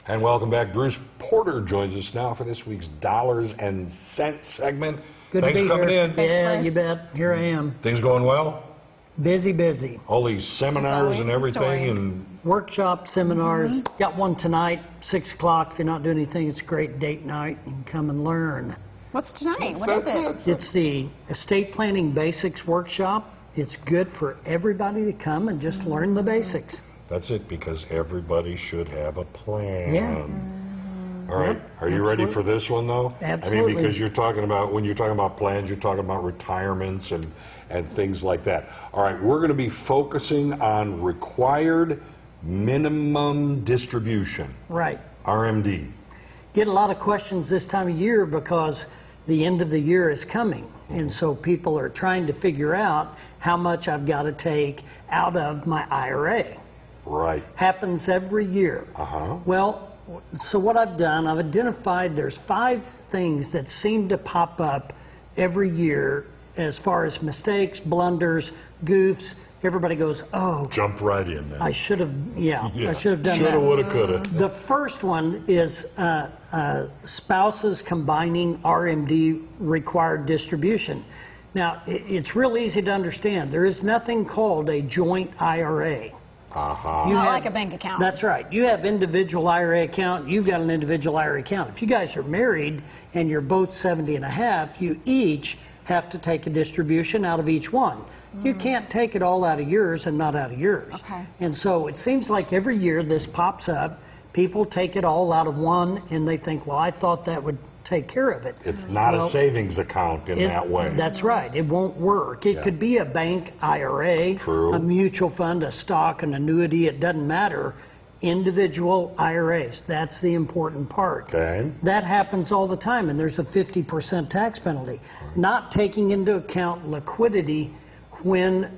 And welcome back. Bruce Porter joins us now for this week's Dollars and Cents segment. Good Thanks to be for coming here. in. Thanks, Bruce. you bet. Here I am. Things going well? Busy. All these seminars and the story. everything, and Workshop, seminars. Got one tonight, 6 o'clock. If you're not doing anything, it's a great date night. You can come and learn. What's tonight? What is it? It's the Estate Planning Basics Workshop. It's good for everybody to come and just learn the basics. that's it, because everybody should have a plan. Yeah. All right. Yep, Are you ready absolutely. for this one, though? Absolutely. I mean, because you're talking about, when you're talking about plans, you're talking about retirements and things like that. All right. We're going to be focusing on required minimum distribution, Right. RMD. Get a lot of questions this time of year because the end of the year is coming. And so people are trying to figure out how much I've got to take out of my IRA. Right. Happens every year. Uh-huh. Well, so what I've done, I've identified there's 5 things that seem to pop up every year as far as mistakes, blunders, goofs. Everybody goes, oh, Jump right in then. I should have, I should have done Shoulda, that. woulda, coulda. The first one is spouses combining RMD required distribution. Now, it's real easy to understand. There is nothing called a joint IRA. Uh-huh. Not like a bank account. That's right. You have individual IRA account, you've got an individual IRA account. If you guys are married and you're both 70 and a half, you each have to take a distribution out of each one. You can't take it all out of yours and not out of yours. Okay. And so it seems like every year this pops up, people take it all out of one and they think, well, I thought that would take care of it. It's not a savings account in that way. That's right. It won't work. It could be a bank IRA, True. a mutual fund, a stock, an annuity. It doesn't matter. Individual IRAs. That's the important part. Okay. That happens all the time, and there's a 50% tax penalty. Not taking into account liquidity when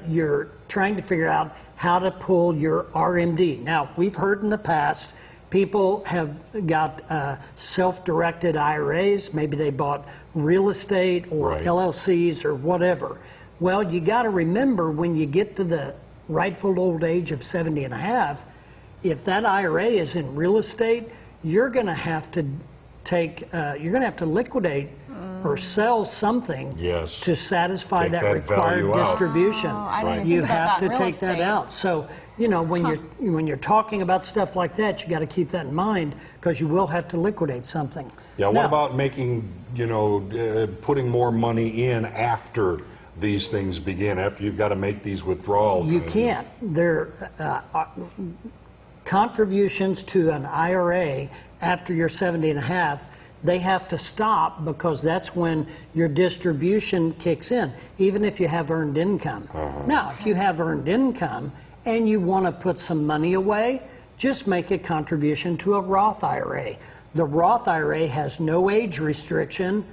you're trying to figure out how to pull your RMD. Now, we've heard in the past people have got self-directed IRAs. Maybe they bought real estate or Right. LLCs or whatever. Well, you got to remember when you get to the rightful old age of 70 and a half, if that IRA is in real estate, you're going to have to take, you're going to have to liquidate or sell something Yes. to satisfy Take that that required value out. distribution. Oh, I didn't Right. think You about have that to in real take that estate. out. So, you know, when you're talking about stuff like that, you got to keep that in mind because you will have to liquidate something. Yeah, what Now, about making, putting more money in after these things begin, after you've got to make these withdrawals? You can't. There contributions to an IRA after you're 70 and a half, they have to stop because that's when your distribution kicks in, even if you have earned income. Now, if you have earned income and you want to put some money away, just make a contribution to a Roth IRA. The Roth IRA has no age restriction.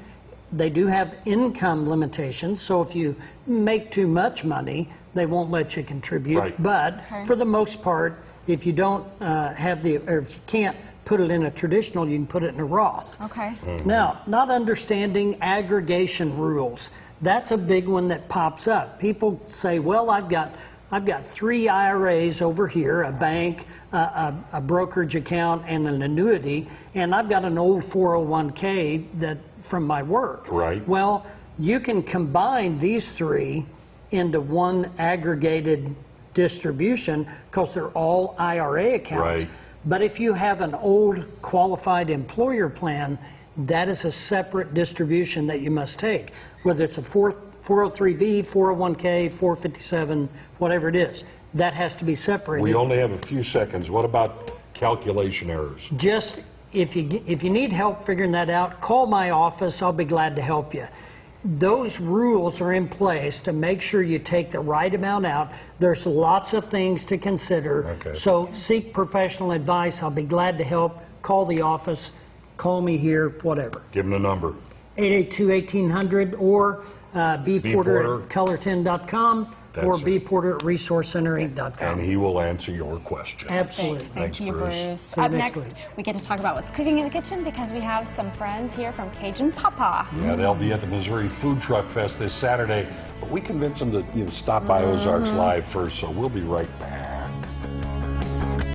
They do have income limitations, so if you make too much money, they won't let you contribute. Right. But for the most part, if you don't have or if you can't put it in a traditional, you can put it in a Roth. Okay. Now, not understanding aggregation rules. That's a big one that pops up. People say, well, I've got 3 IRAs over here, a bank, a brokerage account, and an annuity, and I've got an old 401k that from my work. Right. Well, you can combine these 3 into one aggregated distribution because they're all IRA accounts. Right. But if you have an old qualified employer plan, that is a separate distribution that you must take, whether it's a 403B, 401k, 457, whatever it is. That has to be separated. We only have a few seconds. What about calculation errors? Just if you need help figuring that out, call my office. I'll be glad to help you. Those rules are in place to make sure you take the right amount out. There's lots of things to consider. Okay. So seek professional advice. I'll be glad to help. Call the office. Call me here, whatever. Give them the number. 882-1800 or bporter at colorton.com or That's it. bporter at resourcecenterinc.com. And he will answer your question. Absolutely. Thank Thanks, you, Bruce. Bruce. See you Up next next, week. we get to talk about what's cooking in the kitchen because we have some friends here from Cajun Papa. Yeah, they'll be at the Missouri Food Truck Fest this Saturday, but we convinced them to stop by Ozarks Live first, so we'll be right back.